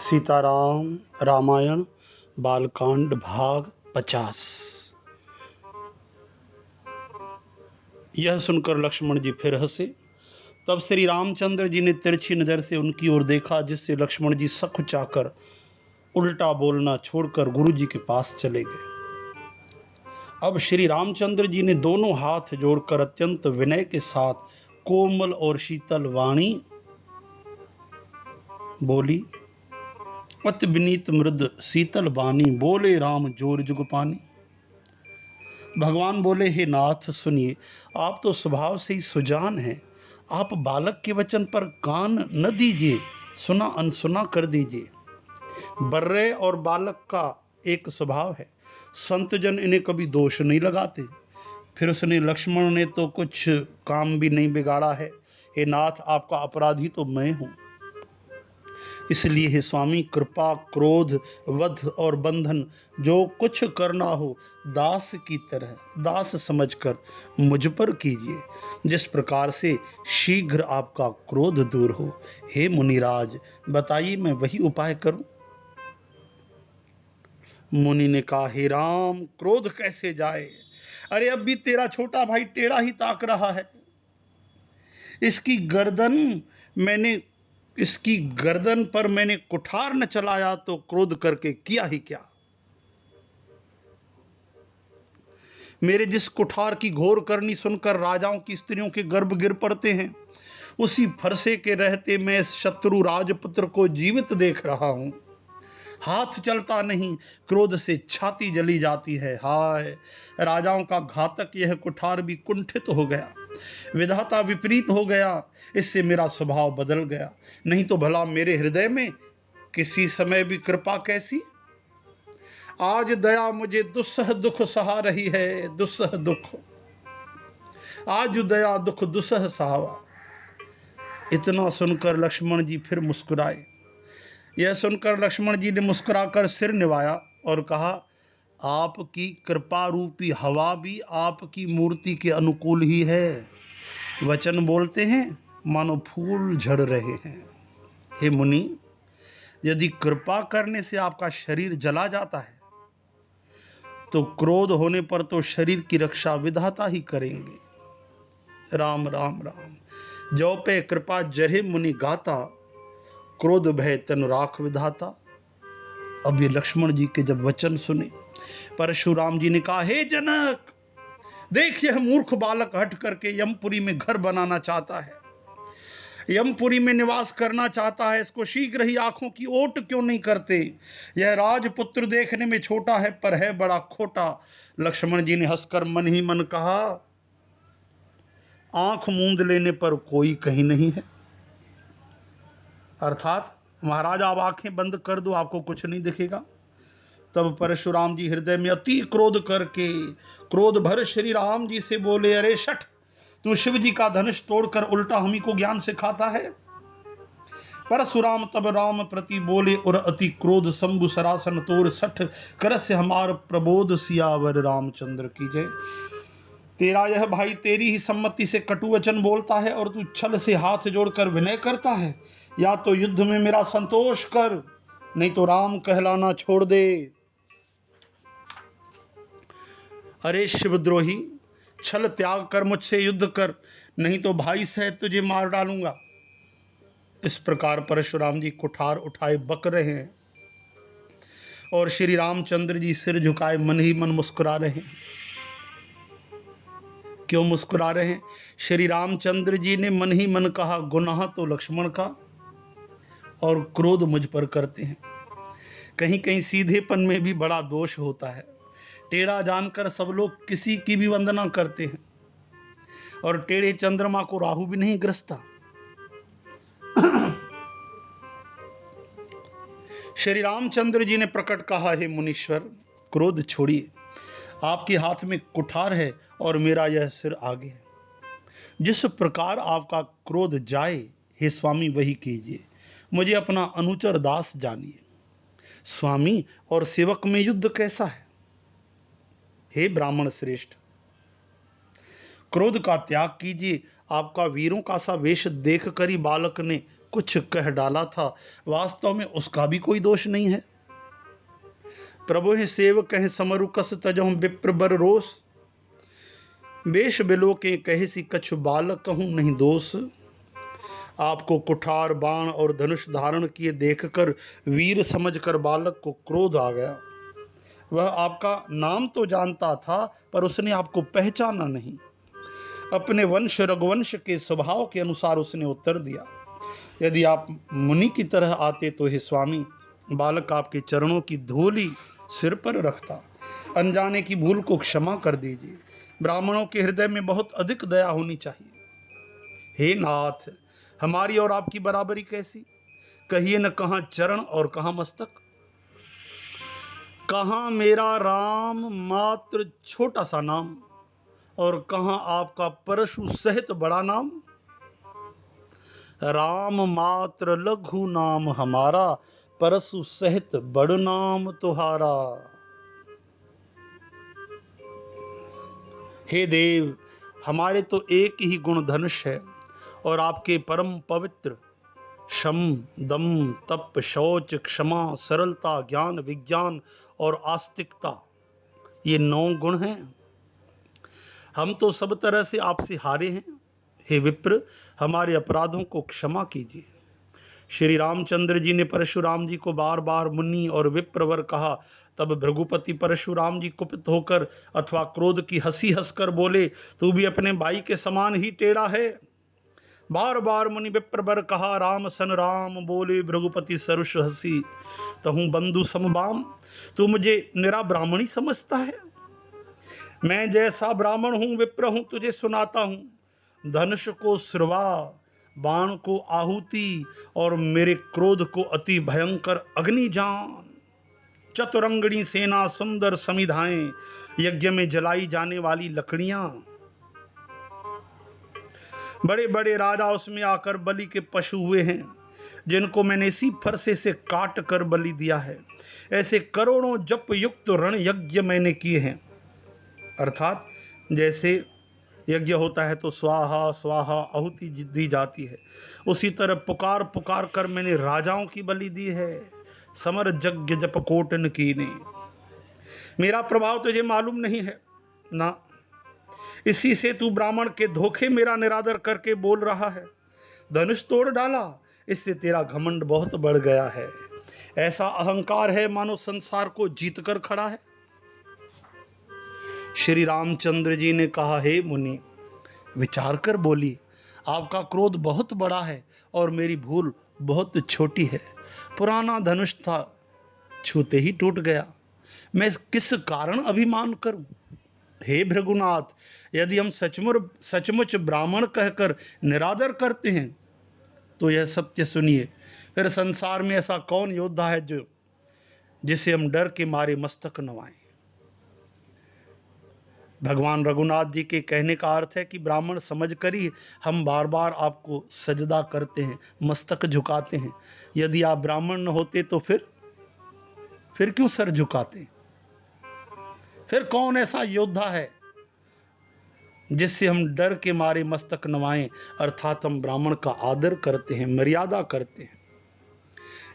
सीताराम रामायण बालकांड भाग 50। यह सुनकर लक्ष्मण जी फिर हंसे। तब श्री रामचंद्र जी ने तिरछी नजर से उनकी ओर देखा, जिससे लक्ष्मण जी सकुचाकर उल्टा बोलना छोड़कर गुरु जी के पास चले गए। अब श्री रामचंद्र जी ने दोनों हाथ जोड़कर अत्यंत विनय के साथ कोमल और शीतल वाणी बोली। अति विनीत मृद शीतल बानी, बोले राम जोर जुग पानी। भगवान बोले, हे नाथ सुनिए, आप तो स्वभाव से ही सुजान हैं। आप बालक के वचन पर कान न दीजिए, सुना अनसुना कर दीजिए। बर्रे और बालक का एक स्वभाव है, संत जन इन्हें कभी दोष नहीं लगाते। फिर उसने लक्ष्मण ने तो कुछ काम भी नहीं बिगाड़ा है। हे नाथ, आपका अपराधी तो मैं हूँ। इसलिए हे स्वामी, कृपा क्रोध वध और बंधन जो कुछ करना हो दास की तरह दास समझकर मुझ पर कीजिए, जिस प्रकार से शीघ्र आपका क्रोध दूर हो। हे मुनिराज, बताइए मैं वही उपाय करूं। मुनि ने कहा, हे राम, क्रोध कैसे जाए। अरे अब भी तेरा छोटा भाई टेढ़ा ही ताक रहा है। इसकी गर्दन पर मैंने कुठार न चलाया तो क्रोध करके किया ही क्या। मेरे जिस कुठार की घोर करनी सुनकर राजाओं की स्त्रियों के गर्भ गिर पड़ते हैं, उसी फरसे के रहते मैं शत्रु राजपुत्र को जीवित देख रहा हूं। हाथ चलता नहीं, क्रोध से छाती जली जाती है। हाय, राजाओं का घातक यह कुठार भी कुंठित हो गया, विधाता विपरीत हो गया। इससे मेरा स्वभाव बदल गया। नहीं तो भला मेरे हृदय में किसी समय भी कृपा कैसी। आज दया मुझे दुस्सह दुख सहा रही है, दुस्सह दुख। आज दया दुख दुस्सह सहावा। इतना सुनकर लक्ष्मण जी फिर मुस्कुराए। यह सुनकर लक्ष्मण जी ने मुस्कुराकर सिर निवाया और कहा, आपकी कृपा रूपी हवा भी आपकी मूर्ति के अनुकूल ही है। वचन बोलते हैं मानो फूल झड़ रहे हैं। हे मुनि, यदि कृपा करने से आपका शरीर जला जाता है तो क्रोध होने पर तो शरीर की रक्षा विधाता ही करेंगे। राम राम राम। जो पे कृपा जरे मुनि गाता, क्रोध भय तनु राख विधाता। अब ये लक्ष्मण जी के जब वचन सुने, परशुराम जी ने कहा, हे जनक, देख यह मूर्ख बालक हट करके यमपुरी में घर बनाना चाहता है, यमपुरी में निवास करना चाहता है। इसको शीघ्र ही आंखों की ओट क्यों नहीं करते। यह राजपुत्र देखने में छोटा है पर है बड़ा खोटा। लक्ष्मण जी ने हंसकर मन ही मन कहा, आंख मूंद लेने पर कोई कहीं नहीं है। अर्थात महाराज, आप आंखें बंद कर दो, आपको कुछ नहीं दिखेगा। तब परशुराम जी हृदय में अति क्रोध करके क्रोध भर श्री राम जी से बोले, अरे शठ, तू शिव जी का धनुष तोड़कर उल्टा हमी को ज्ञान सिखाता है। परशुराम तब राम प्रति बोले, और अति क्रोध शंभु सरासन तोर, सठ करस्य हमार प्रबोध, सियावर रामचंद्र की जय। तेरा यह भाई तेरी ही सम्मति से कटु वचन बोलता है और तू छल से हाथ जोड़कर विनय करता है। या तो युद्ध में मेरा संतोष कर, नहीं तो राम कहलाना छोड़ दे। अरे शिवद्रोही, छल त्याग कर मुझसे युद्ध कर, नहीं तो भाई सहित तुझे मार डालूंगा। इस प्रकार परशुराम जी कुठार उठाए बक रहे हैं और श्री रामचंद्र जी सिर झुकाए मन ही मन मुस्कुरा रहे हैं। क्यों मुस्कुरा रहे हैं? श्री रामचंद्र जी ने मन ही मन कहा, गुनाह तो लक्ष्मण का और क्रोध मुझ पर करते हैं। कहीं कहीं सीधेपन में भी बड़ा दोष होता है। टेढ़ा जानकर सब लोग किसी की भी वंदना करते हैं और टेढ़े चंद्रमा को राहु भी नहीं ग्रसता। श्री रामचंद्र जी ने प्रकट कहा, हे मुनीश्वर, क्रोध छोड़िए। आपके हाथ में कुठार है और मेरा यह सिर आगे है। जिस प्रकार आपका क्रोध जाए, हे स्वामी, वही कीजिए। मुझे अपना अनुचर दास जानिए। स्वामी और सेवक में युद्ध कैसा है? हे ब्राह्मण श्रेष्ठ, क्रोध का त्याग कीजिए। आपका वीरों का सा वेश देख कर ही बालक ने कुछ कह डाला था, वास्तव में उसका भी कोई दोष नहीं है। प्रभु है सेवक हैं समरुकस तजहु विप्र बर रोष, बेश बिलो के कहे सी कछु बालक कहूँ नहीं दोष। आपको कुठार बाण और धनुष धारण किए देखकर वीर समझकर बालक को क्रोध आ गया। वह आपका नाम तो जानता था पर उसने आपको पहचाना नहीं। अपने वंश रघुवंश के स्वभाव के अनुसार उसने उत्तर दिया, यदि आप मुनि की तरह आते तो हे स्वामी, बालक आपके चरणों की धूली सिर पर रखता। अनजाने की भूल को क्षमा कर दीजिए। ब्राह्मणों के हृदय में बहुत अधिक दया होनी चाहिए। हे नाथ, हमारी और आपकी बराबरी कैसी? कहिए न कहाँ चरण और कहाँ मस्तक, कहाँ मेरा राम मात्र छोटा सा नाम और कहाँ आपका परशु सहित बड़ा नाम। राम मात्र लघु नाम हमारा, परशु सहित बड़ नाम तुम्हारा। हे देव, हमारे तो एक ही गुण धनुष है और आपके परम पवित्र शम दम तप शौच क्षमा सरलता ज्ञान विज्ञान और आस्तिकता, ये 9 गुण हैं। हम तो सब तरह से आपसे हारे हैं। हे विप्र, हमारे अपराधों को क्षमा कीजिए। श्री रामचंद्र जी ने परशुराम जी को बार बार मुनि और विप्रवर कहा। तब भृगुपति परशुराम जी कुपित होकर अथवा क्रोध की हंसी हंसकर बोले, तू भी अपने भाई के समान ही टेढ़ा है। बार बार मुनि विप्रवर कहा, राम सन राम बोले भृगुपति सरुष हंसी, तहु बंधु समबाम। तू मुझे निरा ब्राह्मणी समझता है? मैं जैसा ब्राह्मण हूं विप्र हूं, तुझे सुनाता हूं। धनुष को श्रवा, बाण को आहुति और मेरे क्रोध को अति भयंकर अग्नि जान। चतुरंगणी सेना सुंदर समिधाएं, यज्ञ में जलाई जाने वाली लकड़ियां। बड़े बड़े राजा उसमें आकर बलि के पशु हुए हैं, जिनको मैंने इसी फरसे से काट कर बलि दिया है। ऐसे करोड़ों जप युक्त रण यज्ञ मैंने किए हैं। अर्थात जैसे यज्ञ होता है तो स्वाहा स्वाहा आहुति दी जाती है, उसी तरह पुकार पुकार कर मैंने राजाओं की बलि दी है। समर यज्ञ जप कोटन कीने। मेरा प्रभाव तुझे मालूम नहीं है ना, इसी से तू ब्राह्मण के धोखे मेरा निरादर करके बोल रहा है। धनुष तोड़ डाला, इससे तेरा घमंड बहुत बढ़ गया है। ऐसा अहंकार है मानो संसार को जीत कर खड़ा है। श्री रामचंद्र जी ने कहा, हे मुनि, विचार कर बोलिए। आपका क्रोध बहुत बड़ा है और मेरी भूल बहुत छोटी है। पुराना धनुष था, छूते ही टूट गया। मैं किस कारण अभिमान करूं? हे भृगुनाथ, यदि हम सचमुच ब्राह्मण कहकर निरादर करते हैं तो यह सत्य सुनिए, फिर संसार में ऐसा कौन योद्धा है जिसे हम डर के मारे मस्तक नवाएं। भगवान रघुनाथ जी के कहने का अर्थ है कि ब्राह्मण समझकर ही हम बार बार आपको सजदा करते हैं, मस्तक झुकाते हैं। यदि आप ब्राह्मण न होते तो फिर क्यों सर झुकाते? फिर कौन ऐसा योद्धा है जिससे हम डर के मारे मस्तक नवाएं? अर्थात हम ब्राह्मण का आदर करते हैं, मर्यादा करते हैं।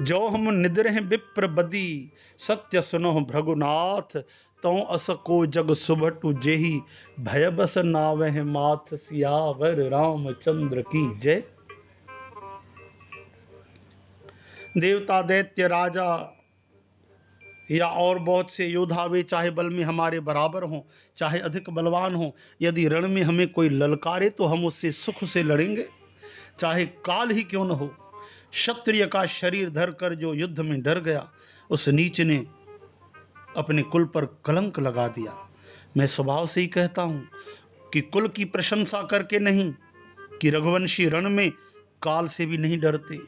जो हम निद्र हैं विप्र बदी, सत्य सुनो भृगुनाथ, तो असको जग सुभटु जेही, भय बस नावह माथ सियावर रामचंद्र की जय। देवता दैत्य राजा या और बहुत से योद्धा, वे चाहे बल में हमारे बराबर हों चाहे अधिक बलवान हों, यदि रण में हमें कोई ललकारे तो हम उससे सुख से लड़ेंगे, चाहे काल ही क्यों न हो। क्षत्रिय का शरीर धरकर जो युद्ध में डर गया, उस नीच ने अपने कुल पर कलंक लगा दिया। मैं स्वभाव से ही कहता हूँ कि कुल की प्रशंसा करके नहीं, कि रघुवंशी रण में काल से भी नहीं डरते।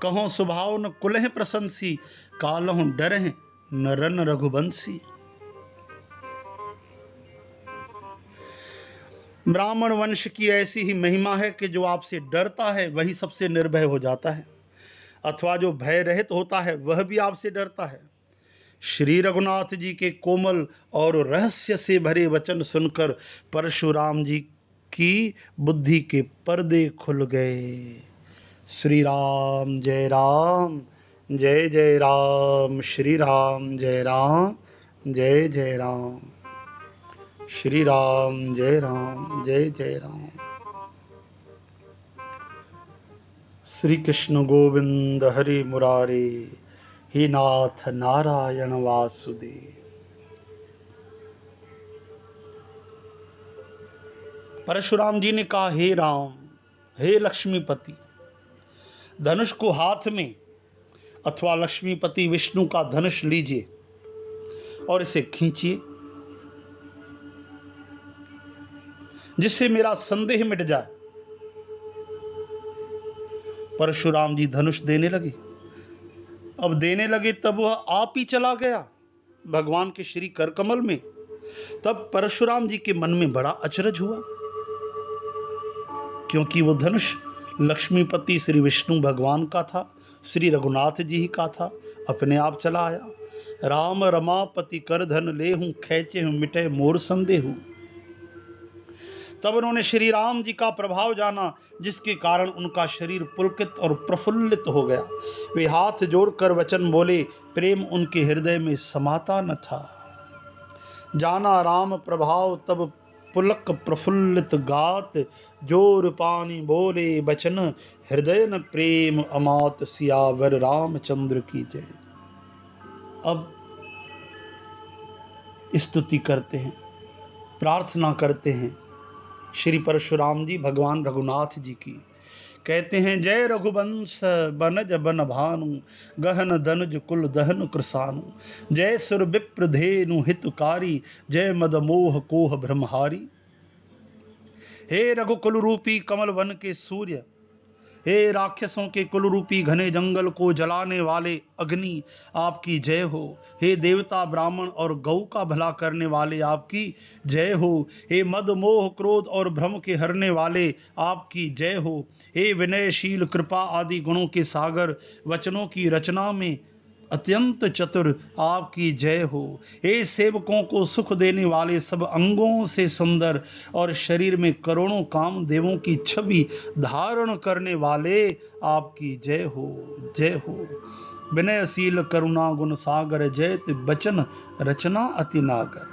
कहो स्वभाव न कुल है प्रशंसी, कालहु डर है न रन रघुवंशी। ब्राह्मण वंश की ऐसी ही महिमा है कि जो आपसे डरता है वही सबसे निर्भय हो जाता है, अथवा जो भय रहित होता है वह भी आपसे डरता है। श्री रघुनाथ जी के कोमल और रहस्य से भरे वचन सुनकर परशुराम जी की बुद्धि के पर्दे खुल गए। श्री राम जय राम, जय जय राम। श्री राम जय राम, जय जय राम। श्री राम जय राम, जय जय राम। श्री कृष्ण गोविंद हरि मुरारे, हे नाथ नारायण वासुदेव। परशुराम जी ने कहा, हे राम, हे लक्ष्मीपति, धनुष को हाथ में अथवा लक्ष्मीपति विष्णु का धनुष लीजिए और इसे खींचिए, जिससे मेरा संदेह मिट जाए। परशुराम जी धनुष देने लगे। अब देने लगे तब वह आप ही चला गया भगवान के श्री कर कमल में। तब परशुराम जी के मन में बड़ा अचरज हुआ, क्योंकि वो धनुष लक्ष्मीपति श्री विष्णु भगवान का था, श्री रघुनाथ जी ही का था। अपने आप चला आया। राम रमापति कर धन ले हूँ, खेचे हूँ मिटे मोर संदेहू। तब उन्होंने श्री राम जी का प्रभाव जाना, जिसके कारण उनका शरीर पुलकित और प्रफुल्लित हो गया। वे हाथ जोड़कर वचन बोले, प्रेम उनके हृदय में समाता न था। जाना राम प्रभाव तब पुलक प्रफुल्लित गात, जोर पानी बोले बचन, हृदय न प्रेम अमात, सियावर रामचंद्र की जय। अब स्तुति करते हैं, प्रार्थना करते हैं श्री परशुराम जी भगवान रघुनाथ जी की। कहते हैं, जय रघुवंश बनज बन भानु, गहन धनुज कुल दहन कृसानु। जय सुर विप्र धेनु हितकारी, जय मद मोह कोह ब्रह्महारी। हे रघुकुल रूपी कमल वन के सूर्य, हे राक्षसों के कुल रूपी घने जंगल को जलाने वाले अग्नि, आपकी जय हो। हे देवता ब्राह्मण और गौ का भला करने वाले, आपकी जय हो। हे मद मोह क्रोध और भ्रम के हरने वाले, आपकी जय हो। हे विनयशील कृपा आदि गुणों के सागर, वचनों की रचना में अत्यंत चतुर, आपकी जय हो। हे सेवकों को सुख देने वाले, सब अंगों से सुंदर और शरीर में करोड़ों काम देवों की छवि धारण करने वाले, आपकी जय हो, जय हो। विनयशील करुणा गुण सागर, जयत बचन रचना अति नागर।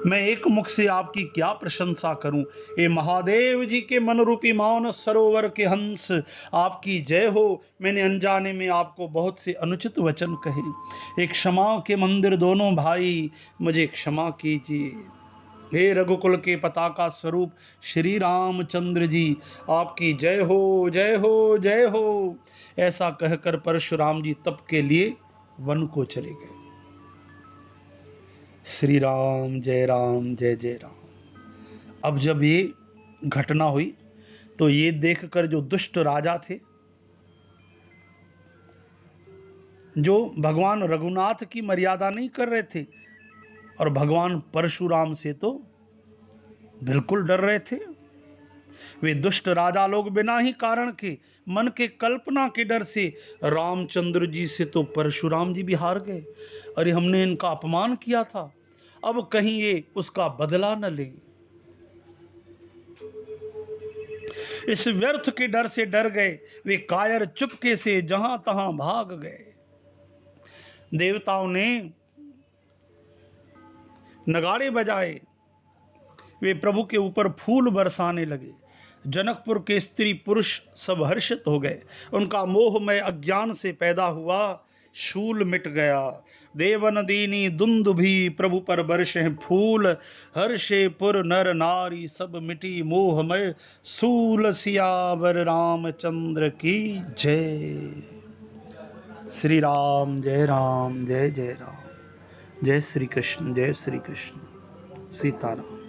मैं एक मुख से आपकी क्या प्रशंसा करूं। ये महादेव जी के मन रूपी मानस सरोवर के हंस, आपकी जय हो। मैंने अनजाने में आपको बहुत से अनुचित वचन कहे। एक क्षमा के मंदिर दोनों भाई, मुझे क्षमा कीजिए। हे रघुकुल के पताका स्वरूप श्री रामचंद्र जी, आपकी जय हो, जय हो, जय हो। ऐसा कहकर परशुराम जी तप के लिए वन को चले गए। श्री राम जय राम, जय जय राम। अब जब ये घटना हुई तो ये देखकर जो दुष्ट राजा थे, जो भगवान रघुनाथ की मर्यादा नहीं कर रहे थे और भगवान परशुराम से तो बिल्कुल डर रहे थे, वे दुष्ट राजा लोग बिना ही कारण के मन के कल्पना के डर से रामचंद्र जी से तो परशुराम जी भी हार गए। अरे हमने इनका अपमान किया था, अब कहीं ये उसका बदला न ले। इस व्यर्थ के डर से डर गए, वे कायर चुपके से जहां तहां भाग गए। देवताओं ने नगाड़े बजाए, वे प्रभु के ऊपर फूल बरसाने लगे। जनकपुर के स्त्री पुरुष सब हर्षित हो गए। उनका मोहमय अज्ञान से पैदा हुआ शूल मिट गया। देवन दीनी दुंदुभी, प्रभु पर बरसे फूल। हर्षे पुर नर नारी, सब मिटी मोहमय सूल। सियावर रामचंद्र की जय। श्री राम जय राम, जय जय राम। जय श्री कृष्ण, जय श्री कृष्ण। सीताराम।